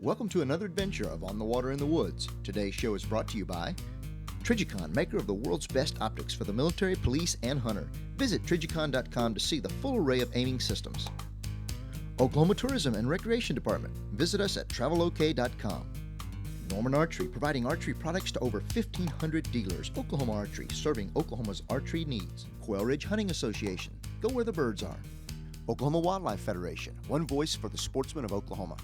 Welcome to another adventure of On the Water in the Woods. Today's show is brought to you by Trijicon, maker of the world's best optics for the military, police, and hunter. Visit Trijicon.com to see the full array of aiming systems. Oklahoma Tourism and Recreation Department. Visit us at travelok.com. Norman Archery, providing archery products to over 1,500 dealers. Oklahoma Archery, serving Oklahoma's archery needs. Quail Ridge Hunting Association, go where the birds are. Oklahoma Wildlife Federation, one voice for the sportsmen of Oklahoma.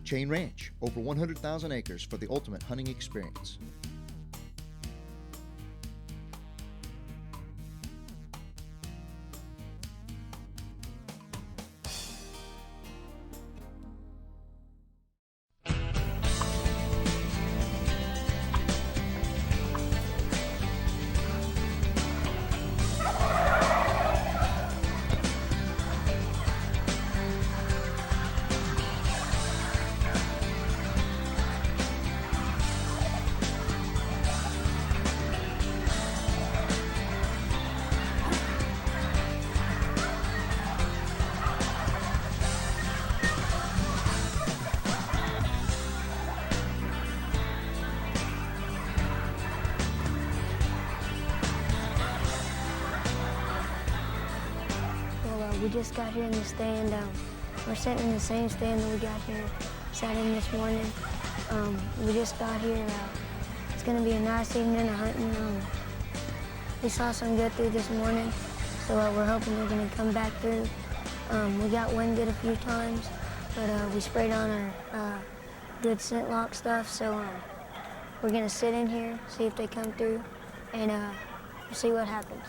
Chain Ranch, over 100,000 acres for the ultimate hunting experience. We just got here in the stand. We're sitting in the same stand that we got here, sat in this morning. We just got here. It's going to be a nice evening of hunting. We saw some good through this morning, so we're hoping we're going to come back through. We got winded a few times, but we sprayed on our good scent lock stuff, so we're going to sit in here, see if they come through, and see what happens.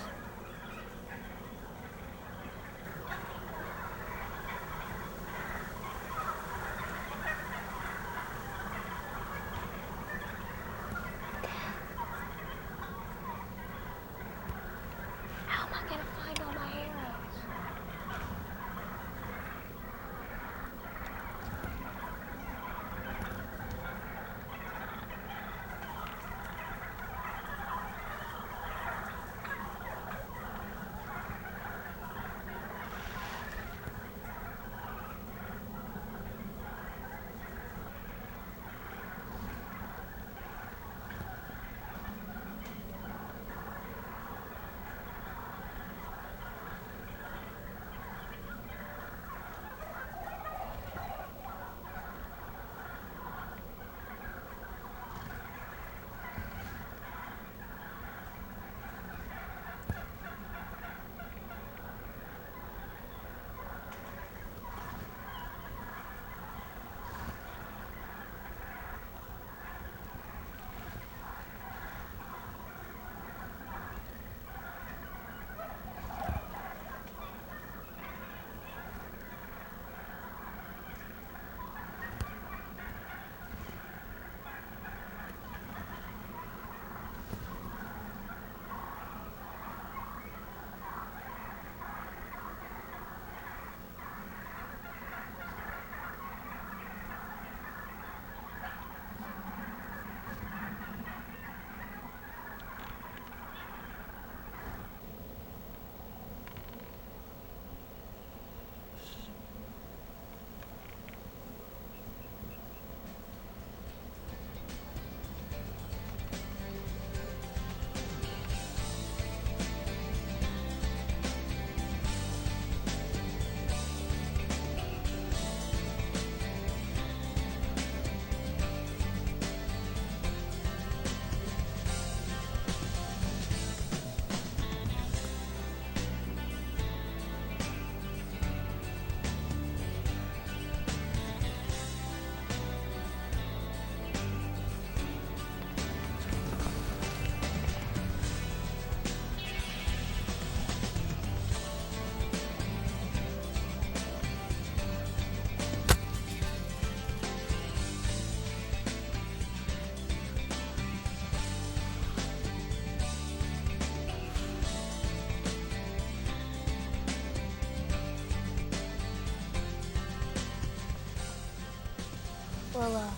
Well,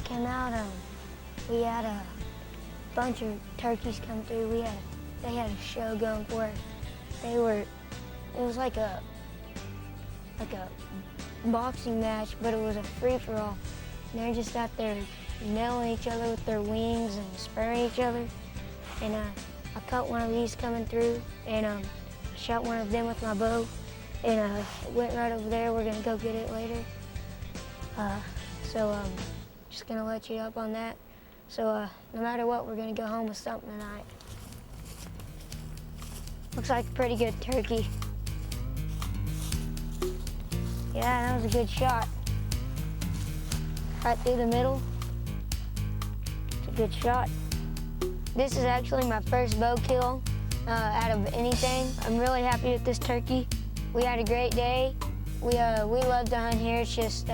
came out, we had a bunch of turkeys come through. They had a show going for it. It was like a boxing match, but it was a free-for-all. and they're just out there nailing each other with their wings and spraying each other. And I caught one of these coming through, and shot one of them with my bow, and it went right over there. We're gonna go get it later. So just gonna let you up on that. So no matter what, we're gonna go home with something tonight. Looks like a pretty good turkey. Yeah, that was a good shot. Right through the middle. It's a good shot. This is actually my first bow kill out of anything. I'm really happy with this turkey. We had a great day. We love to hunt here. It's just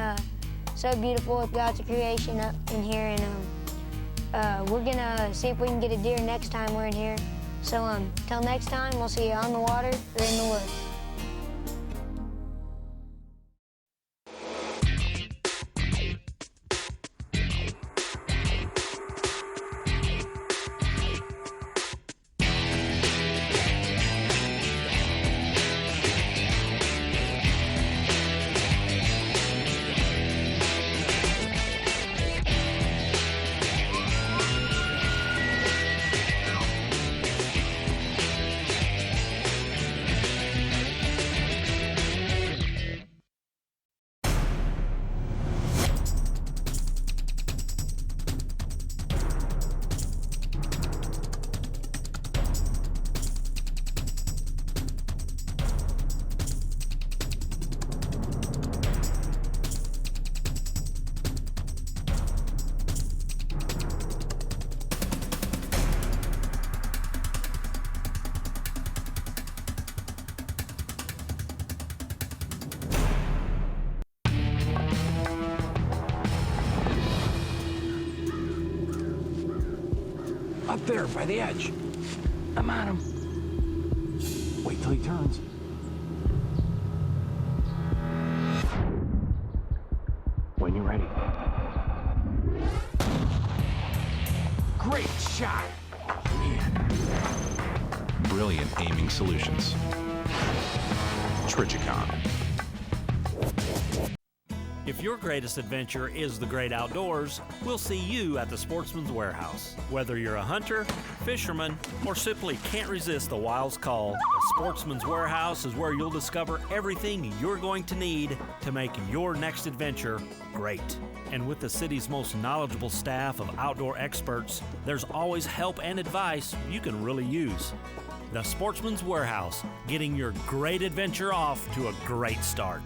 so beautiful with God's creation up in here, and we're gonna see if we can get a deer next time we're in here. So till next time, we'll see you on the water or in the woods. Up there, by the edge. I'm on him. Wait till he turns. When you're ready. Great shot! Man. Brilliant aiming solutions. Trigicon. If your greatest adventure is the great outdoors, we'll see you at the Sportsman's Warehouse. Whether you're a hunter, fisherman, or simply can't resist the wild's call, the Sportsman's Warehouse is where you'll discover everything you're going to need to make your next adventure great. And with the city's most knowledgeable staff of outdoor experts, there's always help and advice you can really use. The Sportsman's Warehouse, getting your great adventure off to a great start.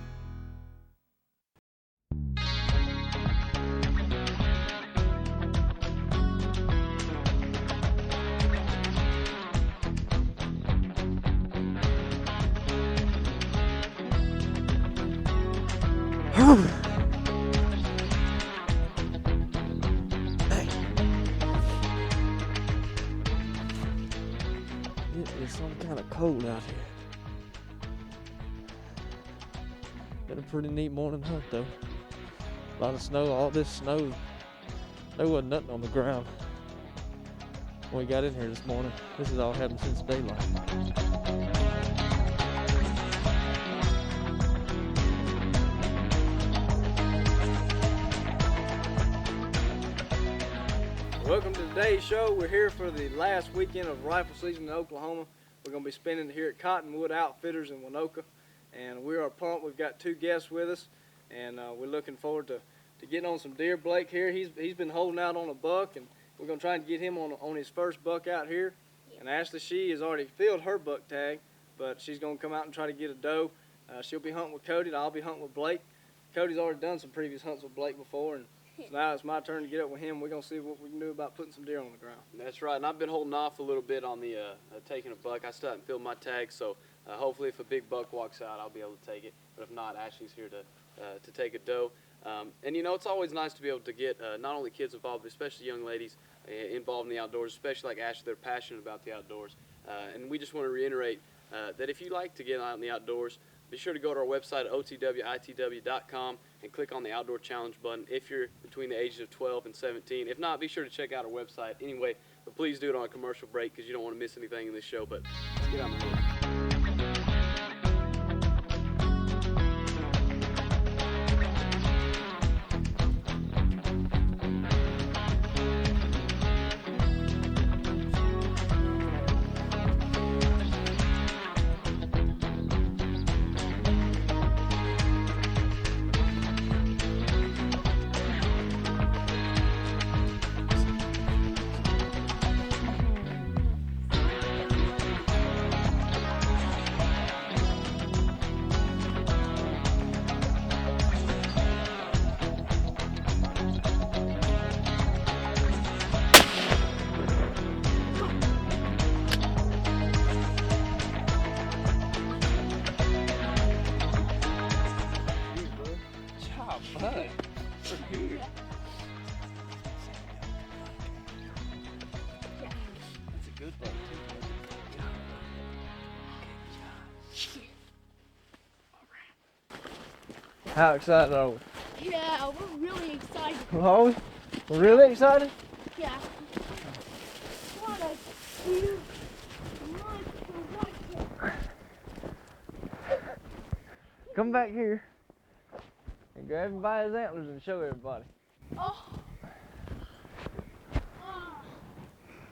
It is some kind of cold out here. Been a pretty neat morning hunt though. A lot of snow, all this snow. There wasn't nothing on the ground when we got in here this morning. This has all happened since daylight. Welcome to today's show. We're here for the last weekend of rifle season in Oklahoma. We're going to be spending it here at Cottonwood Outfitters in Winoka, and we are pumped. We've got two guests with us, and we're looking forward to getting on some deer. Blake here, he's been holding out on a buck, and we're going to try and get him on his first buck out here. And Ashley, she has already filled her buck tag, but she's going to come out and try to get a doe. She'll be hunting with Cody, and I'll be hunting with Blake. Cody's already done some previous hunts with Blake before, and so now it's my turn to get up with him. We're going to see what we can do about putting some deer on the ground. That's right, and I've been holding off a little bit on the taking a buck. I still haven't filled my tag, so hopefully if a big buck walks out, I'll be able to take it. But if not, Ashley's here to take a doe. And you know, it's always nice to be able to get not only kids involved, but especially young ladies involved in the outdoors, especially like Ashley. They're passionate about the outdoors. And we just want to reiterate that if you like to get out in the outdoors, be sure to go to our website at OTWITW.com and click on the Outdoor Challenge button if you're between the ages of 12 and 17. If not, be sure to check out our website anyway, but please do it on a commercial break because you don't want to miss anything in this show. But let's get on the road. Hi. That's a good buck, too. How excited are we? Yeah, we're really excited. Are we? We're really excited? Yeah. What a huge monster whitetail. Come back here and grab him by his antlers and show everybody. Oh. Oh.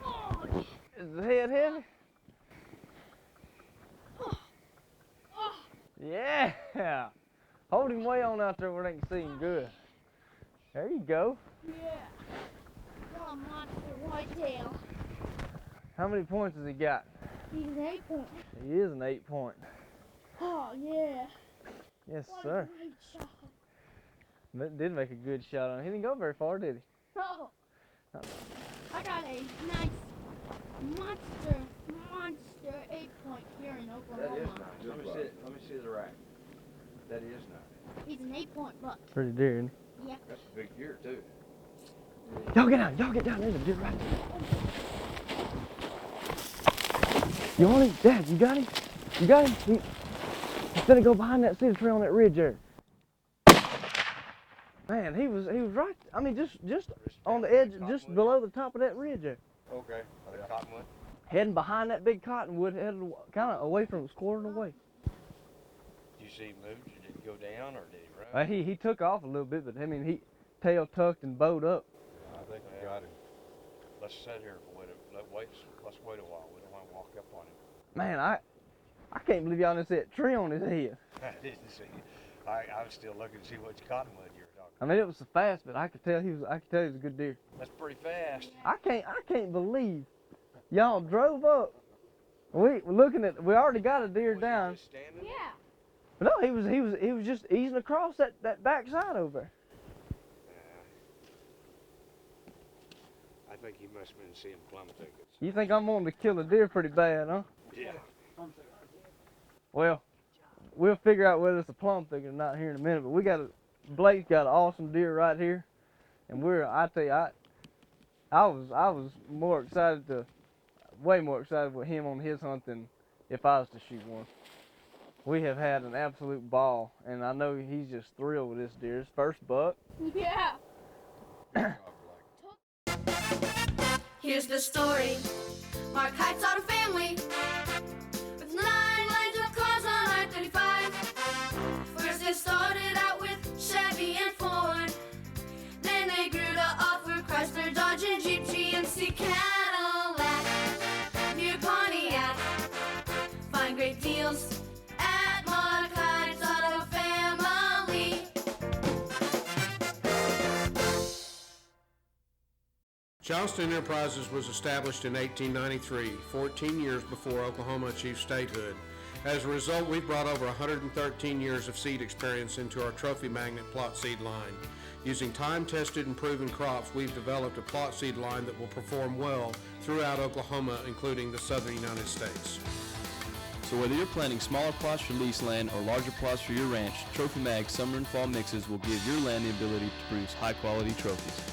Oh. Is the head heavy? Oh. Oh. Yeah. Hold him way on out there where they can see him good. There you go. Yeah. What a monster whitetail. How many points has he got? He's an 8 point. He is an 8-point. Oh, yeah. Yes, What sir. a great shot. That did make a good shot on him. He didn't go very far, did he? Oh. I got a nice monster 8 point here in Oklahoma. Let me see the rack. That is nice. He's an 8 point buck. Pretty deer, isn't Yeah. That's a big deer too. he? Y'all get down. Y'all get down. There's a deer right there. You want him? Dad, you got him? You got him? He's gonna go behind that cedar tree on that ridge there. Man, he was right. I mean, just on the edge, just below the top of that ridge there. Okay. Are they cottonwood? Heading behind that big cottonwood, headed kind of away from us, quartering away. Did you see him move? Did he go down or did he run? He took off a little bit, but I mean, he tail tucked and bowed up. I think we got him. Let's sit here for let's wait a while. We don't want to walk up on him. Man, I can't believe y'all didn't see that tree on his head. I didn't see it. I was still looking to see which cottonwood you were talking I mean, it was so fast, but I could tell he was a good deer. about. That's pretty fast. I can't believe y'all drove up. We already got a deer Was he down. just standing there? Yeah. But no, he was just easing across that back side over there. I think he must have been seeing plum thickets. You think I'm wanting to kill a deer pretty bad, huh? Yeah. Well, we'll figure out whether it's a plum thicket or not here in a minute, but Blake's got an awesome deer right here. And I tell you, I was way more excited with him on his hunt than if I was to shoot one. We have had an absolute ball, and I know he's just thrilled with this deer. His first buck. Yeah. Here's the story. Mark Heights Auto Family with 9 lanes of cars on I-35. First they started out with Chevy and Ford. Then they grew to offer Chrysler, Dodge, and Jeep, GMC, Cadillac, near Pontiac. Find great deals at Mark Heights Auto Family. Charleston Enterprises was established in 1893, 14 years before Oklahoma achieved statehood. As a result, we've brought over 113 years of seed experience into our Trophy Magnet plot seed line. Using time-tested and proven crops, we've developed a plot seed line that will perform well throughout Oklahoma, including the southern United States. So whether you're planting smaller plots for lease land or larger plots for your ranch, Trophy Mag summer and fall mixes will give your land the ability to produce high-quality trophies.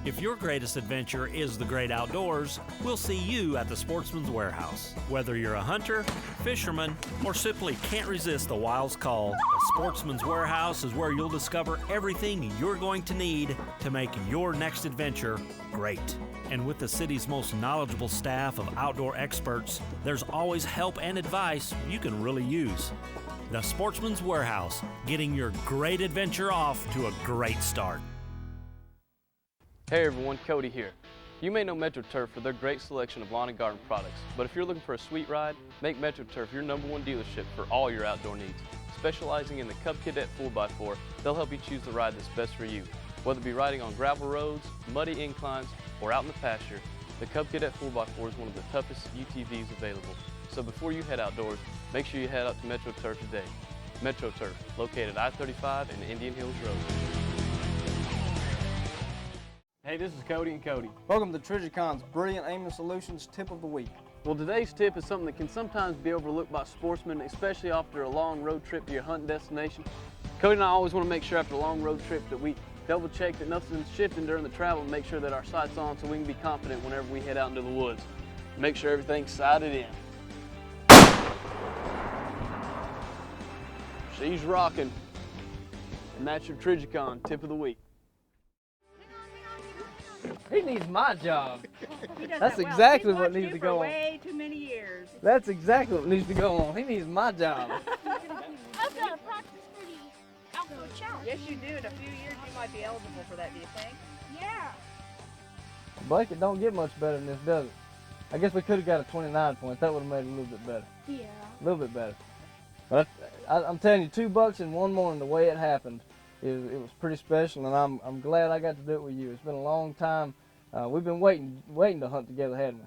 If your greatest adventure is the great outdoors, we'll see you at the Sportsman's Warehouse. Whether you're a hunter, fisherman, or simply can't resist the wild's call, the Sportsman's Warehouse is where you'll discover everything you're going to need to make your next adventure great. And with the city's most knowledgeable staff of outdoor experts, there's always help and advice you can really use. The Sportsman's Warehouse, getting your great adventure off to a great start. Hey everyone, Cody here. You may know MetroTurf for their great selection of lawn and garden products, but if you're looking for a sweet ride, make MetroTurf your #1 dealership for all your outdoor needs. Specializing in the Cub Cadet 4x4, they'll help you choose the ride that's best for you. Whether it be riding on gravel roads, muddy inclines, or out in the pasture, the Cub Cadet 4x4 is one of the toughest UTVs available. So before you head outdoors, make sure you head out to MetroTurf today. MetroTurf, located I-35 and Indian Hills Road. Hey, this is Cody and Cody. Welcome to Trigicon's Brilliant Aiming Solutions Tip of the Week. Well, today's tip is something that can sometimes be overlooked by sportsmen, especially after a long road trip to your hunting destination. Cody and I always want to make sure after a long road trip that we double check that nothing's shifting during the travel and make sure that our sight's on so we can be confident whenever we head out into the woods. Make sure everything's sighted in. She's rocking. And that's your Trigicon tip of the week. He needs my job. He does That's that well. exactly He's what watched needs you to for go on. way too many years. That's exactly what needs to go on. He needs my job. I've got to practice for the outdoor challenge. Yes, you do. In a few years, you might be eligible for that, do you think? Yeah. Blake, it don't get much better than this, does it? I guess we could have got a 29 points. That would have made it a little bit better. Yeah. A little bit better. But I'm telling you, $2 in one morning, the way it happened, it was pretty special, and I'm glad I got to do it with you. It's been a long time. We've been waiting to hunt together, hadn't we?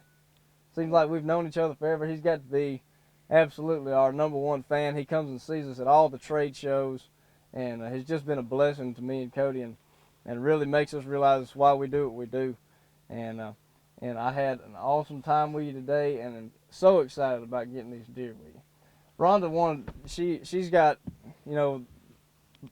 Seems like we've known each other forever. He's got to be absolutely our #1 fan. He comes and sees us at all the trade shows, and it's just been a blessing to me and Cody, and really makes us realize why we do what we do. And I had an awesome time with you today, and I'm so excited about getting these deer with you. Rhonda she's got, you know,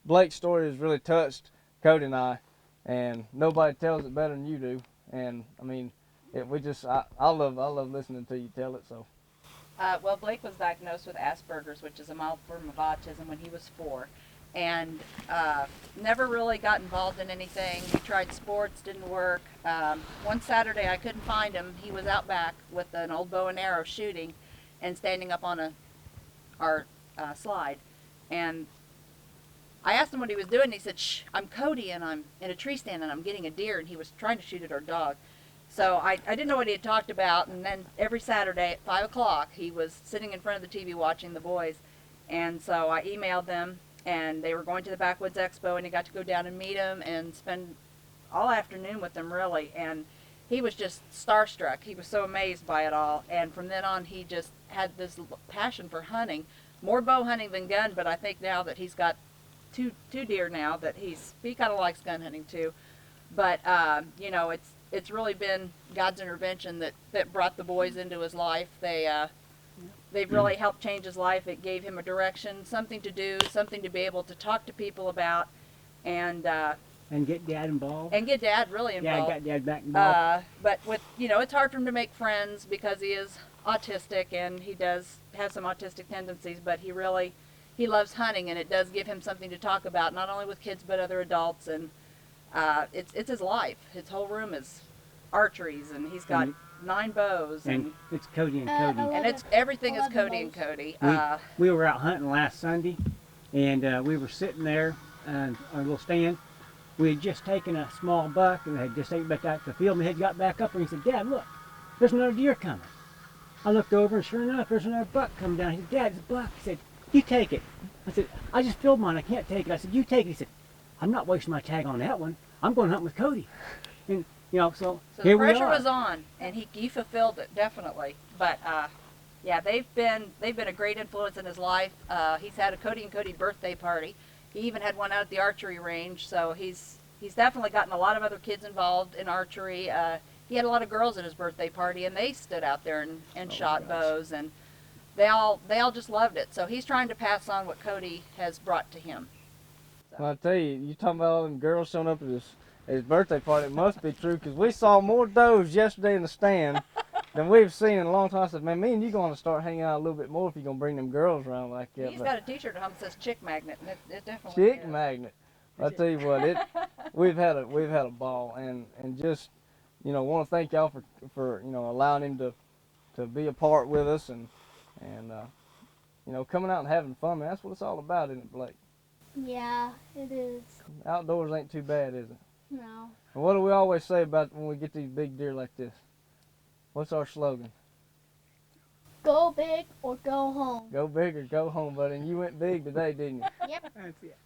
Blake's story has really touched Cody and I, and nobody tells it better than you do. And I mean, I love listening to you tell it. So. Well, Blake was diagnosed with Asperger's, which is a mild form of autism, when he was 4, and never really got involved in anything. He tried sports, didn't work. One Saturday, I couldn't find him. He was out back with an old bow and arrow shooting, and standing up on our slide, and I asked him what he was doing, and he said, "Shh, I'm Cody, and I'm in a tree stand, and I'm getting a deer," and he was trying to shoot at our dog. So I didn't know what he had talked about, and then every Saturday at 5 o'clock, he was sitting in front of the TV watching the boys, and so I emailed them, and they were going to the Backwoods Expo, and he got to go down and meet them and spend all afternoon with them, really, and he was just starstruck. He was so amazed by it all, and from then on, he just had this passion for hunting, more bow hunting than gun, but I think now that he's got two deer now, that he kind of likes gun hunting too. But you know, it's really been God's intervention that brought the boys into his life. They've really helped change his life. It gave him a direction, something to do, something to be able to talk to people about, and get Dad involved. And get Dad really involved. Yeah, got Dad back involved. But with, you know, it's hard for him to make friends because he is autistic, and he does have some autistic tendencies, but he loves hunting, and it does give him something to talk about, not only with kids but other adults, and it's his life. His whole room is archeries, and he's got 9 bows, and it's Cody and Cody. And everything is Cody and Cody. We were out hunting last Sunday, and we were sitting there on our little stand. We had just taken a small buck, and we had just taken it back out to the field, and we had got back up, and he said, "Dad, look, there's another deer coming." I looked over, and sure enough, there's another buck coming down. He said, "Dad, it's a buck." He said, "You take it." I said, "I just filled mine. I can't take it." I said, "You take it." He said, "I'm not wasting my tag on that one. I'm going hunting with Cody." And you know, so the here we pressure are. was on, and he fulfilled it definitely. But yeah, they've been a great influence in his life. He's had a Cody and Cody birthday party. He even had one out at the archery range. So he's definitely gotten a lot of other kids involved in archery. He had a lot of girls at his birthday party, and they stood out there and shot bows, and they all just loved it. So he's trying to pass on what Cody has brought to him. So. Well, I tell you talking about all them girls showing up at his birthday party. It must be true, because we saw more does yesterday in the stand than we've seen in a long time. I said, "Man, me and you going to start hanging out a little bit more if you're going to bring them girls around like that." He's got a T-shirt at home that says "Chick Magnet," and it definitely Chick is. Magnet. I tell you what, we've had a ball, and just, you know, want to thank y'all for you know, allowing him to be a part with us, and you know, coming out and having fun. Man, that's what it's all about, isn't it, Blake? Yeah, it is. Outdoors ain't too bad, is it? No. And what do we always say about when we get these big deer like this? What's our slogan? Go big or go home. Go big or go home, buddy. And you went big today, didn't you? Yep. That's it.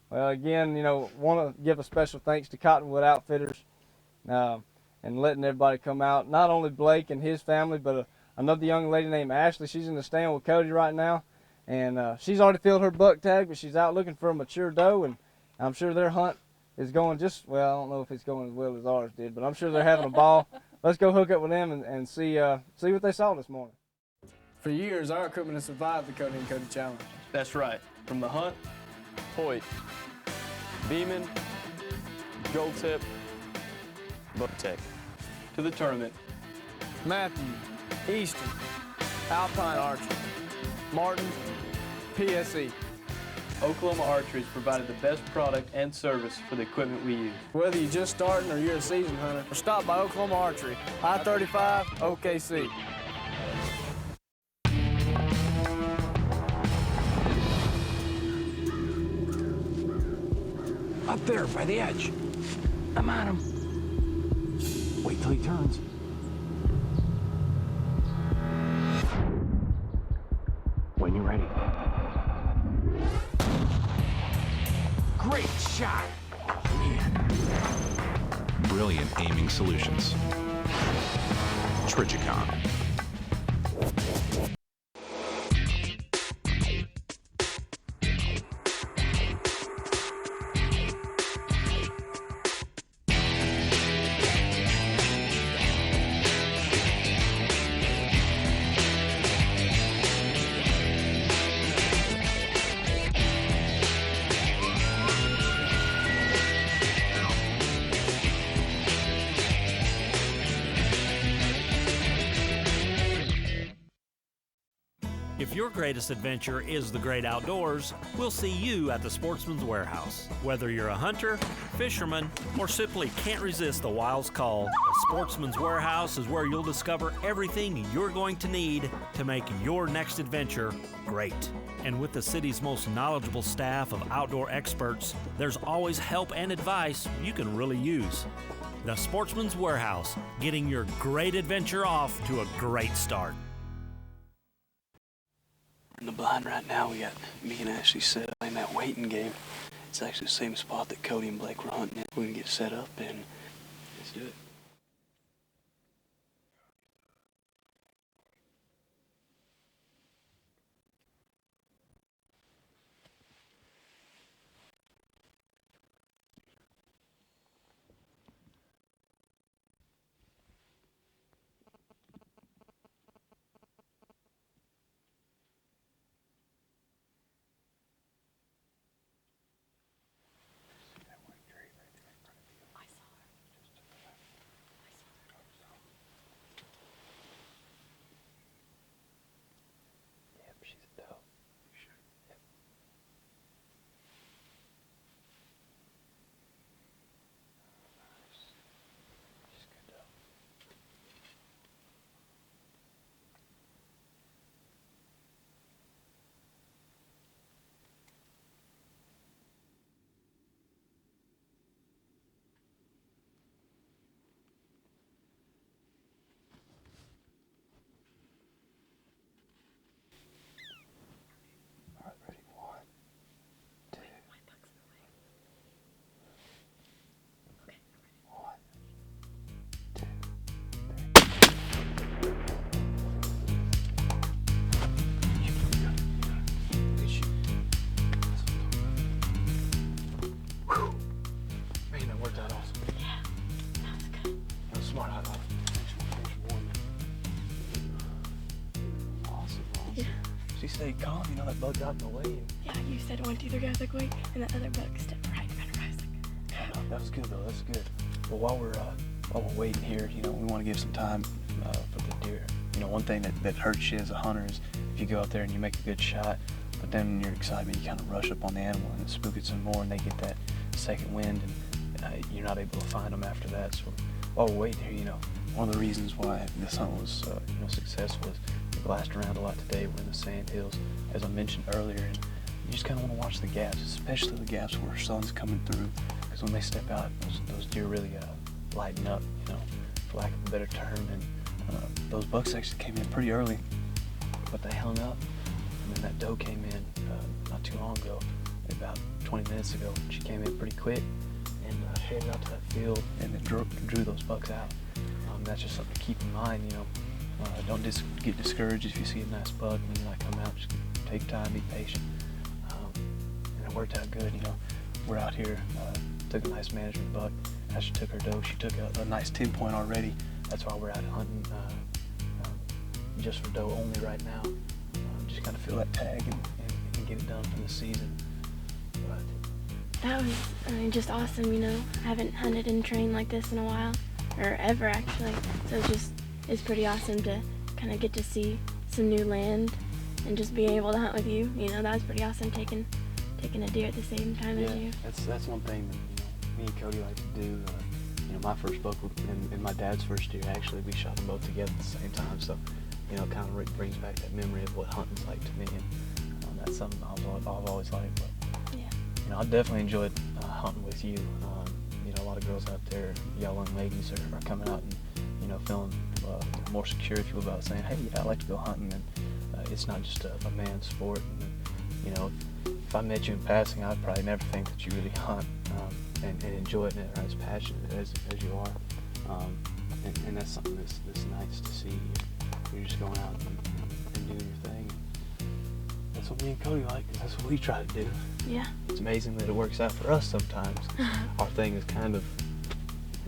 Well, again, you know, want to give a special thanks to Cottonwood Outfitters and letting everybody come out. Not only Blake and his family, but another young lady named Ashley. She's in the stand with Cody right now, and she's already filled her buck tag, but she's out looking for a mature doe, and I'm sure their hunt is going well, I don't know if it's going as well as ours did, but I'm sure they're having a ball. let's go hook up with them and see what they saw this morning. For years, our equipment has survived the Cody and Cody Challenge. That's right. From the hunt, Hoyt, Beeman, Gold Tip, Buck Tech, to the tournament, Matthew, Easton, Alpine Archery, Martin, PSE. Oklahoma Archery has provided the best product and service for the equipment we use. Whether you're just starting or you're a seasoned hunter, or stop by Oklahoma Archery, I-35, OKC. Up there by the edge. I'm on him. Wait till he turns. When you're ready. Great shot. Brilliant aiming solutions. Trigicon. If your greatest adventure is the great outdoors, we'll see you at the Sportsman's Warehouse. Whether you're a hunter, fisherman, or simply can't resist the wild's call, the Sportsman's Warehouse is where you'll discover everything you're going to need to make your next adventure great. And with the city's most knowledgeable staff of outdoor experts, there's always help and advice you can really use. The Sportsman's Warehouse, getting your great adventure off to a great start. In the blind right now, we got me and Ashley set up in that waiting game. It's actually the same spot that Cody and Blake were hunting in. We're gonna get set up and let's do it. She stayed calm, you know, that bug got in the way. Yeah, you said 1, 2, 3, I was like, wait, and the other bug stepped right in front of her. I was like, No, that was good though, that's good. Well, while we're waiting here, you know, we want to give some time for the deer. You know, one thing that hurts you as a hunter is if you go out there and you make a good shot, but then in your excitement you kind of rush up on the animal and spook it some more, and they get that second wind, and you're not able to find them after that. So while we're waiting here, you know, one of the reasons why this hunt was successful is we blasted around a lot today. We're in the sand hills, as I mentioned earlier, and you just kind of want to watch the gaps, especially the gaps where sun's coming through, because when they step out, those deer really lighten up, you know, for lack of a better term. And those bucks actually came in pretty early, but they hung up, and then that doe came in not too long ago, about 20 minutes ago. She came in pretty quick and headed out to that field and then drew those bucks out. That's just something to keep in mind, you know. Don't get discouraged if you see a nice buck and you not come out. Just take time, be patient. And it worked out good, you know. We're out here, took a nice management buck. Ashley took her doe. She took a nice 10 point already. that's why we're out hunting just for doe only right now. Just kind of fill that tag and get it done for the season. But that was, I mean, just awesome, you know. I haven't hunted and trained like this in a while, or ever actually. So it's pretty awesome to kind of get to see some new land and just being able to hunt with you. You know, that was pretty awesome, taking a deer at the same time as you. That's one thing that, you know, me and Cody like to do. You know, my first buck and my dad's first deer, actually, we shot them both together at the same time. So, you know, kind of brings back that memory of what hunting's like to me, and that's something I've always liked. But, yeah. You know, I definitely enjoyed hunting with you. You know, a lot of girls out there, young ladies are coming out and, you know, feeling more secure, if you will, about saying, hey, yeah, I like to go hunting, and it's not just a man's sport. And, you know, if I met you in passing, I'd probably never think that you really hunt and enjoy it and are as passionate as you are. And that's something that's nice to see. You're just going out and doing your thing. That's what me and Cody like, because that's what we try to do. Yeah. It's amazing that it works out for us sometimes. Our thing is kind of,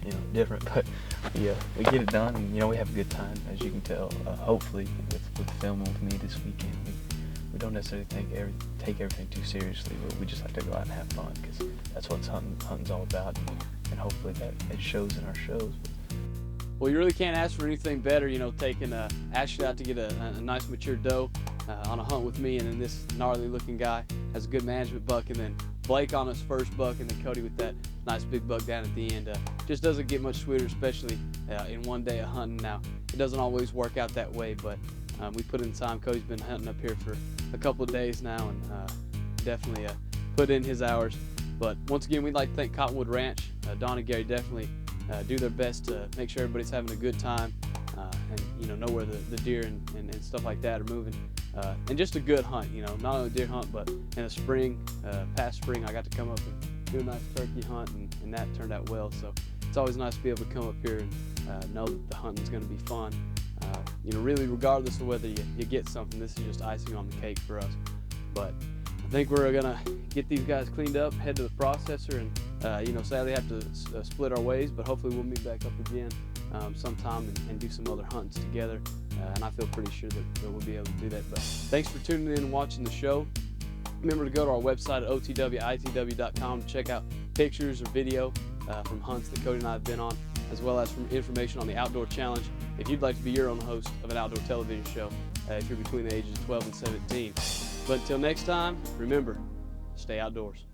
you know, different, but yeah, we get it done, and, you know, we have a good time, as you can tell. Hopefully, with filming with me this weekend, we don't necessarily take everything too seriously, but we just like to go out and have fun, because that's what hunting's all about, and hopefully that it shows in our shows. Well, you really can't ask for anything better, you know, taking Ashley out to get a nice mature doe on a hunt with me, and then this gnarly looking guy has a good management buck, and then Blake on his first buck, and then Cody with that nice big buck down at the end. Just doesn't get much sweeter, especially in one day of hunting. Now, it doesn't always work out that way, but we put in time. Cody's been hunting up here for a couple of days now, and definitely put in his hours. But once again, we'd like to thank Cottonwood Ranch. Don and Gary definitely do their best to make sure everybody's having a good time, and, you know where the deer and stuff like that are moving. And just a good hunt, you know, not only a deer hunt, but in the spring, past spring, I got to come up and do a nice turkey hunt, and that turned out well. So it's always nice to be able to come up here and know that the hunting's going to be fun. You know, really, regardless of whether you get something, this is just icing on the cake for us. But I think we're gonna get these guys cleaned up, head to the processor, and you know, sadly have to split our ways, but hopefully we'll meet back up again sometime and do some other hunts together. And I feel pretty sure that we'll be able to do that. But thanks for tuning in and watching the show. Remember to go to our website at OTWITW.com to check out pictures or video from hunts that Cody and I have been on, as well as from information on the Outdoor Challenge if you'd like to be your own host of an outdoor television show if you're between the ages of 12 and 17. But until next time, remember, stay outdoors.